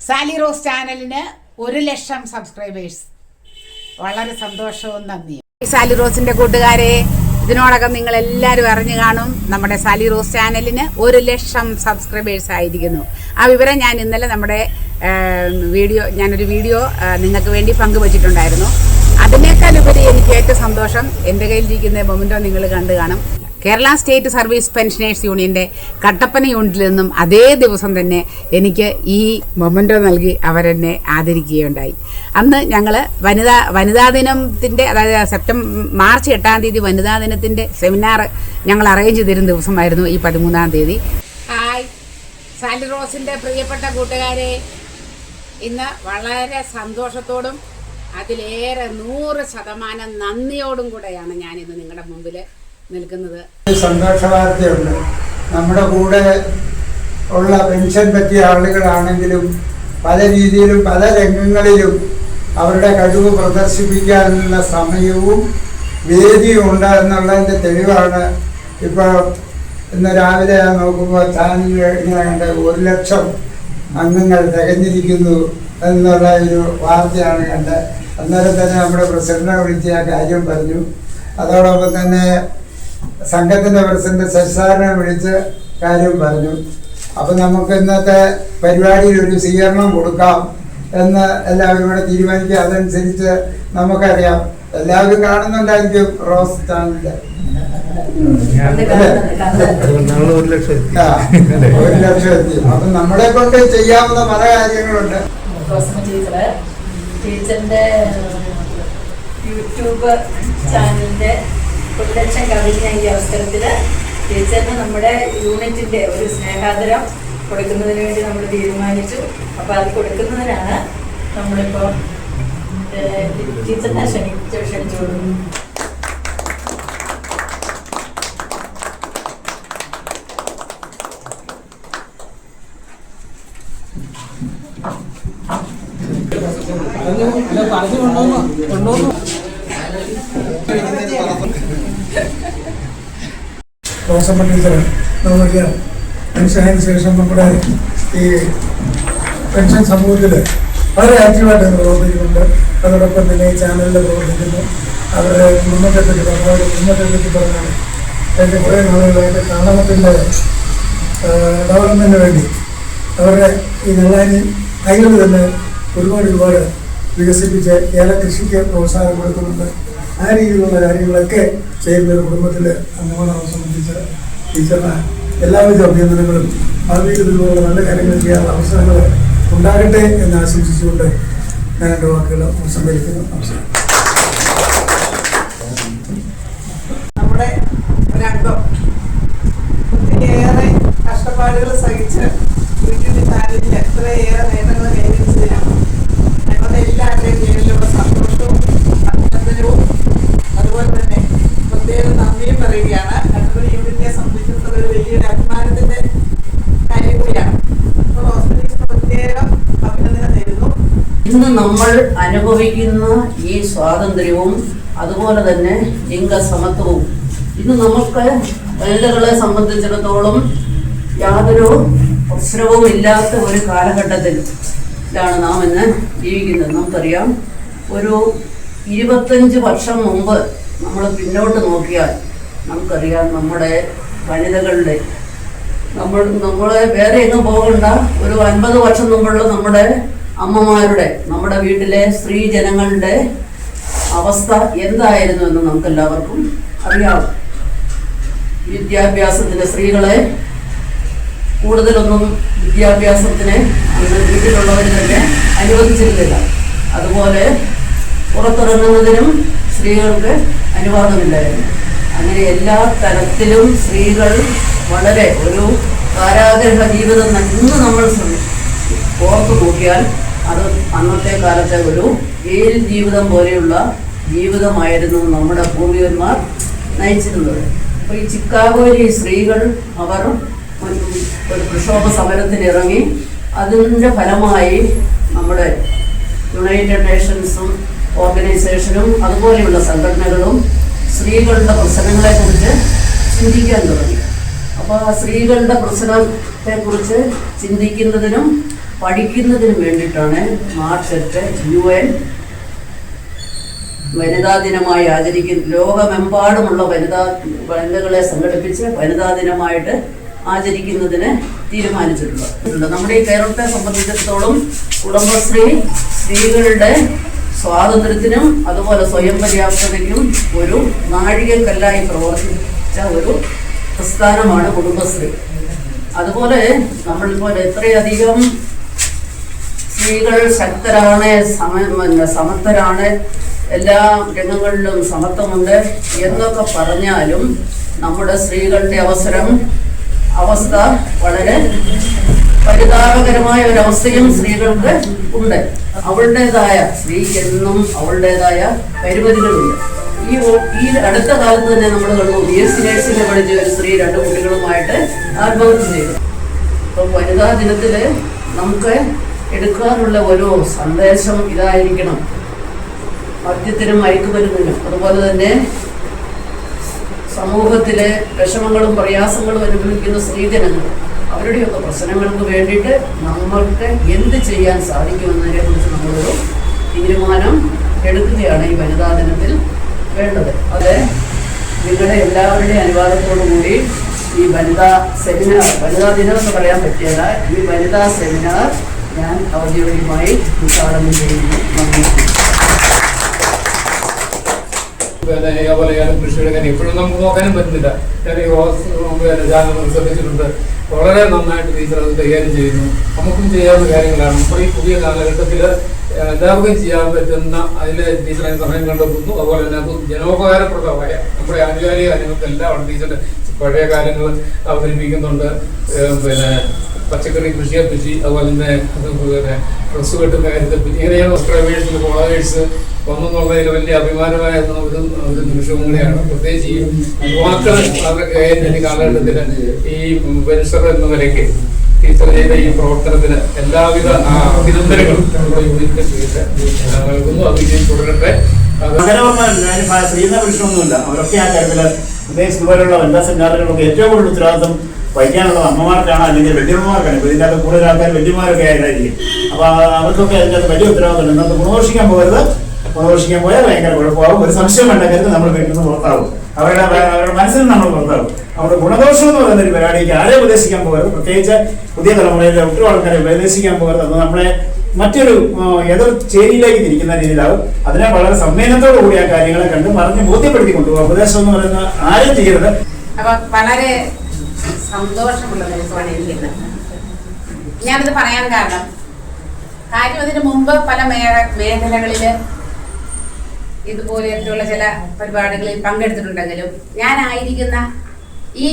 Sally rose ചാനലിന് 1,00,000 subscribers. വളരെ സന്തോഷവും നന്ദിയും. സാലി റോസിന്റെ കൂട്ടുകാരെ, ഇതിനോടകം നിങ്ങൾ എല്ലാവരും അറിഞ്ഞു കാണും, നമ്മുടെ സാലി റോസ് ചാനലിന് 1,00,000 സബ്സ്ക്രൈബേഴ്സ് ആയിരിക്കുന്നു. ആ വിവരം ഞാൻ ഇന്നലെ നമ്മുടെ ഞാനൊരു വീഡിയോ നിങ്ങൾക്ക് വേണ്ടി പങ്കുവച്ചിട്ടുണ്ടായിരുന്നു. അതിനേക്കാൾ ഉപരി എനിക്ക് ഏറ്റവും സന്തോഷം എൻ്റെ കയ്യിലിരിക്കുന്ന മൊമെൻറ്റോ നിങ്ങൾ കണ്ടു കാണും. കേരള സ്റ്റേറ്റ് സർവീസ് പെൻഷനേഴ്സ് യൂണിയൻ്റെ കട്ടപ്പന യൂണിറ്റിൽ നിന്നും അതേ ദിവസം തന്നെ എനിക്ക് ഈ മൊമെൻറ്റോ നൽകി അവരെന്നെ ആദരിക്കുകയുണ്ടായി. അന്ന് ഞങ്ങൾ വനിതാ ദിനത്തിൻ്റെ, അതായത് മാർച്ച് 8-ാം തീയതി വനിതാ ദിനത്തിൻ്റെ സെമിനാർ ഞങ്ങൾ അറേഞ്ച് ചെയ്തിരുന്ന ദിവസമായിരുന്നു ഈ 13-ാം തീയതി. ഹായ് സാലി റോസിൻ്റെ പ്രിയപ്പെട്ട കൂട്ടുകാരെ, ഇന്ന് വളരെ സന്തോഷത്തോടും അതിലേറെ 100% നന്ദിയോടും കൂടെയാണ് ഞാനിന്ന് നിങ്ങളുടെ മുമ്പിൽ നിൽക്കുന്നത്. സന്തോഷ വാർത്തയുണ്ട്. നമ്മുടെ കൂടെ ഉള്ള പെൻഷൻ പറ്റിയ ആളുകളാണെങ്കിലും പല രീതിയിലും പല രംഗങ്ങളിലും അവരുടെ കഴിവ് പ്രദർശിപ്പിക്കാനുള്ള സമയവും വേദിയും ഉണ്ട് എന്നുള്ളതിൻ്റെ തെളിവാണ്. ഇപ്പോൾ ഇന്ന് രാവിലെ നോക്കുമ്പോൾ ചാനലിൽ ഇങ്ങനെ കണ്ട് 1,00,000 അംഗങ്ങൾ തികഞ്ഞിരിക്കുന്നു എന്നുള്ള ഒരു വാർത്തയാണ് കണ്ടത്. അന്നേരം തന്നെ നമ്മുടെ പ്രസിഡന്റിനെ വിളിച്ച് ആ കാര്യം പറഞ്ഞു. അതോടൊപ്പം തന്നെ സംഘത്തിൻ്റെ പ്രസിഡന്റ് ശശിസാറിനെ വിളിച്ച് കാര്യം പറഞ്ഞു. അപ്പം നമുക്ക് ഇന്നത്തെ പരിപാടിയിൽ ഒരു സ്വീകരണം കൊടുക്കാം എന്ന് എല്ലാവരും കൂടെ തീരുമാനിക്കുക. അതനുസരിച്ച് നമുക്കറിയാം, എല്ലാവരും കാണുന്നുണ്ടായിരിക്കും റോസ് ചാനലിൻ്റെ 1,00,000 എത്തി. അപ്പം നമ്മളെ കൊണ്ട് ചെയ്യാവുന്ന പല കാര്യങ്ങളുണ്ട്. ടീച്ചറിന്റെ യൂട്യൂബ് ചാനലിന്റെ 1,00,000 കവിഞ്ഞ ഈ അവസരത്തിൽ ടീച്ചറിന് നമ്മുടെ യൂണിറ്റിന്റെ ഒരു സ്നേഹാദരം കൊടുക്കുന്നതിന് വേണ്ടി നമ്മൾ തീരുമാനിച്ചു. അപ്പോൾ അത് കൊടുക്കുന്നതിനാണ് നമ്മളിപ്പോൾ ടീച്ചറിനെ ക്ഷണിച്ചോളൂ. റോസമ്മ ടീച്ചർ നമുക്കറിയാം, പെൻഷനതിന് ശേഷം നമ്മുടെ ഈ പെൻഷൻ സമൂഹത്തിൽ വളരെ ആക്റ്റീവായിട്ട് പ്രവർത്തിക്കുന്നുണ്ട്. അതോടൊപ്പം തന്നെ ഈ ചാനലിൽ പ്രവർത്തിക്കുന്നു. അവരുടെ കുടുംബത്തെപ്പറ്റി പറഞ്ഞാൽ എൻ്റെ കുറേ നാളുകളായിട്ട് കാണമത്തിൻ്റെ ഡെവലപ്മെൻറ്റിന് വേണ്ടി അവരുടെ ഈ നെള്ളാനി കൈകൾ തന്നെ ഒരുപാട് വികസിപ്പിച്ച് ഏലകൃഷിക്ക് പ്രോത്സാഹനം കൊടുക്കുന്നുണ്ട്. ആ രീതിയിലുള്ള കാര്യങ്ങളൊക്കെ ചെയ്യുന്ന ഒരു കുടുംബത്തിൽ അംഗങ്ങളെ സംബന്ധിച്ച് ടീച്ചറിന് എല്ലാവിധ അഭിനന്ദനങ്ങളും ഭാവിയിൽ ഇതുപോലുള്ള നല്ല കാര്യങ്ങൾ ചെയ്യാനുള്ള അവസരങ്ങൾ ഉണ്ടാകട്ടെ എന്ന് ആശംസിച്ചുകൊണ്ട് ഞാൻ എൻ്റെ വാക്കുകൾ സംഭരിക്കുന്നു. നമസ്കാരം. നമ്മുടെ ഒരംഗം ഒത്തിരിയേറെ കഷ്ടപ്പാടുകൾ സഹിച്ച് യൂട്യൂബ് ചാനലിൽ എത്രയേറെ നേട്ടങ്ങൾ കൈവരിച്ചതിനാണ് ഞങ്ങളുടെ എല്ലാവരുടെയും ജീവിതത്തിലുള്ള സന്തോഷവും അഭിനന്ദനവും അതുപോലെ തന്നെ പ്രത്യേകം നന്ദിയും പറയുകയാണ്. കണ്ണൂർ യൂണിറ്റിനെ സംബന്ധിച്ചിടത്തോളം ഒരു വലിയൊരു അഭിമാനത്തിന്റെ കാര്യം കൂടിയാണ്. അപ്പോൾ ഹോസ്പിറ്റലിന് പ്രത്യേകം അഭിനന്ദനം നേരുന്നു. ഇന്ന് നമ്മൾ അനുഭവിക്കുന്ന ഈ സ്വാതന്ത്ര്യവും അതുപോലെ തന്നെ ലിംഗസമത്വവും ഇന്ന് നമുക്ക് വനിതകളെ സംബന്ധിച്ചിടത്തോളം യാതൊരു പ്രശ്നവും ഇല്ലാത്ത ഒരു കാലഘട്ടത്തിലാണ് നാം ഇന്ന് ജീവിക്കുന്നത്. നമുക്കറിയാം, ഒരു 25 വർഷം മുമ്പ് നമ്മൾ പിന്നോട്ട് നോക്കിയാൽ നമുക്കറിയാം, നമ്മുടെ വനിതകളുടെ നമ്മളെ വേറെ എങ്ങും പോകണ്ട, ഒരു 50 വർഷം മുമ്പുള്ള നമ്മുടെ അമ്മമാരുടെ, നമ്മുടെ വീട്ടിലെ സ്ത്രീ ജനങ്ങളുടെ അവസ്ഥ എന്തായിരുന്നു എന്ന് നമുക്കെല്ലാവർക്കും അറിയാം. വിദ്യാഭ്യാസത്തിന് സ്ത്രീകളെ കൂടുതലൊന്നും വിദ്യാഭ്യാസത്തിന് അന്ന് വീട്ടിലുള്ളവർ തന്നെ അനുവദിച്ചിരുന്നില്ല. അതുപോലെ പുറത്തിറങ്ങുന്നതിനും സ്ത്രീകൾക്ക് അനുവാദമില്ലായിരുന്നു. അങ്ങനെ എല്ലാ തരത്തിലും സ്ത്രീകൾ വളരെ ഒരു കാരാഗ്രഹ ജീവിതം ഇന്ന് നമ്മൾ ഓർത്തു നോക്കിയാൽ അത് അന്നത്തെ കാലത്തെ ഒരു ജയിൽ ജീവിതം പോലെയുള്ള ജീവിതമായിരുന്നു നമ്മുടെ പൂർവികന്മാർ നയിച്ചിരുന്നത്. അപ്പോൾ ഈ ചിക്കാഗോയിലെ സ്ത്രീകൾ അവർ ഒരു പ്രക്ഷോഭ സമരത്തിനിറങ്ങി. അതിൻ്റെ ഫലമായി നമ്മുടെ യുണൈറ്റഡ് നേഷൻസും ഓർഗനൈസേഷനും അതുപോലെയുള്ള സംഘടനകളും സ്ത്രീകളുടെ പ്രശ്നങ്ങളെക്കുറിച്ച് ചിന്തിക്കാൻ തുടങ്ങി. അപ്പോൾ ആ സ്ത്രീകളുടെ പ്രശ്നത്തെക്കുറിച്ച് ചിന്തിക്കുന്നതിനും പഠിക്കുന്നതിന് വേണ്ടിയിട്ടാണ് മാർച്ച് 8 UN വനിതാ ദിനമായി ലോകമെമ്പാടുമുള്ള വനിതകളെ സംഘടിപ്പിച്ച് വനിതാ ദിനമായിട്ട് ആചരിക്കുന്നതിന് തീരുമാനിച്ചിട്ടുണ്ട്. നമ്മുടെ ഈ കേരളത്തെ സംബന്ധിച്ചിടത്തോളം കുടുംബശ്രീ സ്ത്രീകളുടെ സ്വാതന്ത്ര്യത്തിനും അതുപോലെ സ്വയം പര്യാപ്തതയ്ക്കും ഒരു നാഴികക്കല്ലായി പ്രവർത്തിച്ച ഒരു പ്രസ്ഥാനമാണ് കുടുംബശ്രീ. അതുപോലെ നമ്മളിപ്പോൾ എത്രയധികം സ്ത്രീകൾ ശക്തരാണ്, സമർത്ഥരാണ്, എല്ലാ രംഗങ്ങളിലും സമത്വമുണ്ട് എന്നൊക്കെ പറഞ്ഞാലും നമ്മുടെ സ്ത്രീകളുടെ അവസ്ഥ വളരെ പരിതാപകരമായ ഒരവസ്ഥയും സ്ത്രീകൾക്ക് ഉണ്ട്. സ്ത്രീക്കെന്നും അവളുടേതായ പരിമിതികളുണ്ട്. ഈ അടുത്ത കാലത്ത് തന്നെ നമ്മൾ കണ്ടു, BSc നഴ്സിംഗ് പഠിച്ച ഒരു സ്ത്രീ 2 കുട്ടികളുമായിട്ട് ആത്മഹത്യ ചെയ്തു. അപ്പം വനിതാ ദിനത്തില് നമുക്ക് എടുക്കാനുള്ള ഒരു സന്ദേശം ഇതായിരിക്കണം. മദ്യത്തിനും മയക്കുമരുന്നിനും അതുപോലെ തന്നെ സമൂഹത്തിലെ വിഷമങ്ങളും പ്രയാസങ്ങളും അനുഭവിക്കുന്ന സ്ത്രീജനങ്ങൾ അവരുടെയൊക്കെ പ്രശ്നങ്ങൾക്ക് വേണ്ടിയിട്ട് നമ്മൾക്ക് എന്ത് ചെയ്യാൻ സാധിക്കുമെന്നതിനെ കുറിച്ച് നമ്മളൊരു തീരുമാനം എടുക്കുകയാണ് ഈ വനിതാ ദിനത്തിൽ വേണ്ടത്. അത് നിങ്ങളുടെ എല്ലാവരുടെയും അനുവാദത്തോടു കൂടി ഈ വനിതാ ദിനം എന്ന് പറയാൻ പറ്റിയല്ല, ഈ വനിതാ സെമിനാർ ഞാൻ ഔദ്യോഗികമായി ഉദ്ഘാടനം ചെയ്യുന്നു. നന്ദി. കൃഷിയുടെ കാര്യം ഇപ്പോഴും നമുക്ക് നോക്കാനും പറ്റുന്നില്ല. ഞാൻ ശ്രദ്ധിച്ചിട്ടുണ്ട്. വളരെ നന്നായിട്ട് ടീച്ചർ അത് കൈകാര്യം ചെയ്യുന്നു. നമുക്കും ചെയ്യാവുന്ന കാര്യങ്ങളാണ്. ഇപ്പോൾ ഈ പുതിയ കാലഘട്ടത്തിൽ എല്ലാവർക്കും ചെയ്യാൻ പറ്റുന്ന അതിൽ ടീച്ചറെ സമയം കണ്ടെത്തുന്നു. അതുപോലെ തന്നെ അത് ജനോപകാരപ്രദമായ നമ്മുടെ ആനുകാലിക കാര്യങ്ങൾക്കെല്ലാം അവിടെ ടീച്ചറിന്റെ പഴയ കാര്യങ്ങൾ അവതരിപ്പിക്കുന്നുണ്ട്. പച്ചക്കറി കൃഷി, അതുപോലെ തന്നെ ഡ്രസ്സ് കെട്ടുന്ന കാര്യത്തെ പറ്റി ഇങ്ങനെയാണ് സബ്സ്ക്രൈബേഴ്സ്, ഫോളോവേഴ്സ് വന്നെന്നുള്ളതിൽ വലിയ അഭിമാനമായ ഒരു നിമിഷവും കൂടെയാണ്. പ്രത്യേകിച്ച് ഈ യുവാക്കൾ വളരെ കാലഘട്ടത്തിൽ ഈ പെൻഷർ എന്ന നിലയ്ക്ക് ടീച്ചർ ചെയ്ത ഈ പ്രവർത്തനത്തിന് എല്ലാവിധ അഭിനന്ദനങ്ങളും നമ്മുടെ യൂണിറ്റ് നൽകുന്നു. അത് ഇനി തുടരട്ടെ. ചെയ്യുന്ന പ്രശ്നമൊന്നുമില്ല. അവരൊക്കെ ആ കാര്യത്തിൽ പ്രത്യേകിച്ച് ഇതുപോലുള്ള വനിതാ സെമിനാറുകളൊക്കെ ഏറ്റവും കൂടുതൽ ഉത്തരവാദിത്വം വഹിക്കാനുള്ളത് അമ്മമാർക്കാണ്, അല്ലെങ്കിൽ വല്യമ്മമാർക്കാണ്. ഇപ്പോൾ ഇതിൻ്റെ അകത്ത് കൂടുതൽ ആൾക്കാർ വല്യമാരൊക്കെ ആയിട്ടായിരിക്കും. അപ്പോൾ അവർക്കൊക്കെ അതിൻ്റെ അകത്ത് വലിയ ഉത്തരവാദിത്വം. ഇന്നത്തെ ഗുണദോഷിക്കാൻ പോകരുത്. ഗുണദോഷിക്കാൻ പോയാൽ ഭയങ്കര കുഴപ്പമാകും. ഒരു സംശയം വേണ്ട കാര്യത്തിൽ നമ്മൾ വീട്ടിൽ നിന്ന് പുറത്താവും. അവരുടെ മനസ്സിൽ നമ്മൾ പുറത്താവും. അവിടെ ഗുണദോഷം എന്ന് പറയുന്ന ഒരു പരിപാടിക്ക് ആരെ ഉപദേശിക്കാൻ പോകരുത്. പ്രത്യേകിച്ച് പുതിയ തലമുറയിലെ ഒത്തിരി ആൾക്കാരെ ഉപദേശിക്കാൻ പോകരുത്. അത് നമ്മളെ മറ്റൊരു എതിർ ചേരിയിലേക്ക് തിരിക്കുന്ന രീതിയിലാവും. അതിനെ വളരെ സംവേദനത്തോടു കൂടി ആ കാര്യങ്ങളെ കണ്ട് പറഞ്ഞ് ബോധ്യപ്പെടുത്തി കൊണ്ടുപോകുക. ഉപദേശം എന്ന് പറയുന്ന ആരും ചെയ്യരുത്. അപ്പൊ വളരെ സന്തോഷമുള്ള ദിവസമാണ് എനിക്കിന്ന്. ഞാനിത് പറയാൻ കാരണം അതിന് മുമ്പ് പല മേഖലകളില് ഇതുപോലെയൊക്കെയുള്ള ചില പരിപാടികളിൽ പങ്കെടുത്തിട്ടുണ്ടെങ്കിലും ഞാനായിരിക്കുന്ന ഈ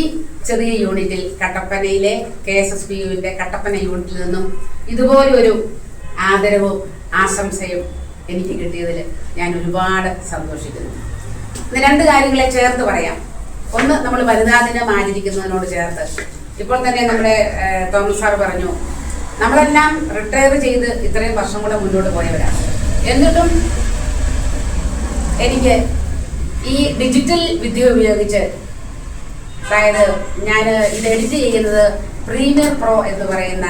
ചെറിയ യൂണിറ്റിൽ, കട്ടപ്പനയിലെ KSSPUവിന്റെ കട്ടപ്പന യൂണിറ്റിൽ നിന്നും ഇതുപോലൊരു ആദരവും ആശംസയും എനിക്ക് കിട്ടിയതിൽ ഞാൻ ഒരുപാട് സന്തോഷിക്കുന്നു. ഇന്ന് 2 കാര്യങ്ങളെ ചേർത്ത് പറയാം. ഒന്ന്, നമ്മൾ വനിതാ ദിനം ആചരിക്കുന്നതിനോട് ചേർത്ത് ഇപ്പോൾ തന്നെ നമ്മുടെ തോമസ് സാർ പറഞ്ഞു, നമ്മളെല്ലാം റിട്ടയർ ചെയ്ത് ഇത്രയും വർഷം കൂടെ മുന്നോട്ട് പോയവരാണ്. എന്നിട്ടും എനിക്ക് ഈ ഡിജിറ്റൽ വിദ്യ ഉപയോഗിച്ച്, അതായത് ഞാൻ ഇത് എഡിറ്റ് ചെയ്യുന്നത് പ്രീമിയർ പ്രോ എന്ന് പറയുന്ന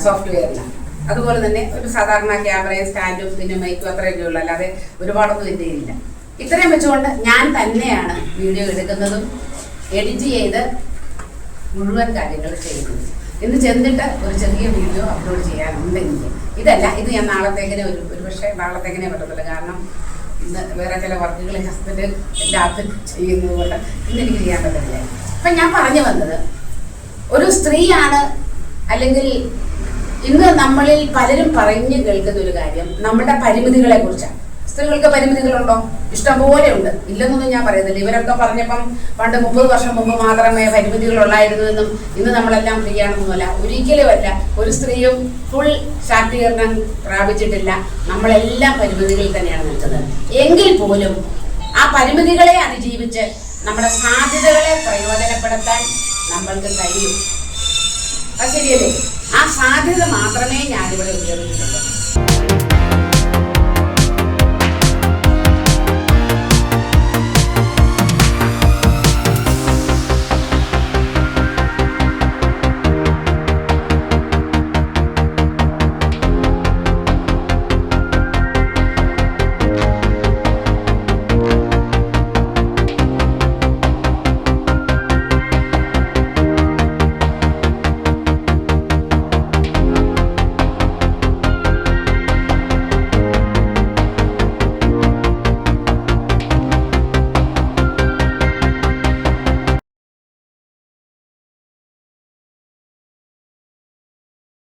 സോഫ്റ്റ്വെയറിലാണ്. അതുപോലെ തന്നെ ഒരു സാധാരണ ക്യാമറയും സ്റ്റാൻഡും പിന്നെ മൈക്കും അത്രയൊക്കെ ഉള്ളൂ, അല്ലാതെ ഒരുപാടൊന്നും ഇതിൻ്റെ ഇല്ല. ഇത്രയും വെച്ചുകൊണ്ട് ഞാൻ തന്നെയാണ് വീഡിയോ എടുക്കുന്നതും എഡിറ്റ് ചെയ്ത് മുഴുവൻ കാര്യങ്ങൾ ചെയ്യുന്നത്. ഇന്ന് ചെന്നിട്ട് ഒരു ചെറിയ വീഡിയോ അപ്ലോഡ് ചെയ്യാനുണ്ടെങ്കിൽ ഇതല്ല, ഇത് ഞാൻ നാളത്തേക്കിനെ ഒരു പക്ഷേ നാളത്തേക്കിനെ പറ്റത്തില്ല. കാരണം ഇന്ന് വേറെ ചില വർക്കുകൾ ഹസ്ബൻഡ് എല്ലാത്തും ചെയ്യുന്നത് കൊണ്ട് ഇന്ന് എനിക്ക് ചെയ്യാൻ പറ്റില്ല. അപ്പം ഞാൻ പറഞ്ഞു വന്നത്, ഒരു സ്ത്രീയാണ്, അല്ലെങ്കിൽ ഇന്ന് നമ്മളിൽ പലരും പറഞ്ഞു കേൾക്കുന്ന ഒരു കാര്യം നമ്മുടെ പരിമിതികളെ കുറിച്ചാണ്. സ്ത്രീകൾക്ക് പരിമിതികളുണ്ടോ? ഇഷ്ടംപോലെ ഉണ്ട്, ഇല്ലെന്നൊന്നും ഞാൻ പറയുന്നില്ല. ഇവരൊക്കെ പറഞ്ഞപ്പം പണ്ട് 30 വർഷം മുമ്പ് മാത്രമേ പരിമിതികളുള്ളായിരുന്നുവെന്നും ഇന്ന് നമ്മളെല്ലാം ഫ്രീ ആണെന്നൊന്നുമല്ല, ഒരിക്കലുമല്ല. ഒരു സ്ത്രീയും ഫുൾ ശാക്തീകരണം പ്രാപിച്ചിട്ടില്ല. നമ്മളെല്ലാം പരിമിതികളിൽ തന്നെയാണ് നിൽക്കുന്നത്. എങ്കിൽ പോലും ആ പരിമിതികളെ അതിജീവിച്ച് നമ്മുടെ സാധ്യതകളെ പ്രയോജനപ്പെടുത്താൻ നമ്മൾക്ക് കഴിയും. അത് ശരിയല്ലേ? ആ സാധ്യത മാത്രമേ ഞാനിവിടെ ഉപയോഗിച്ചിട്ടുള്ളൂ.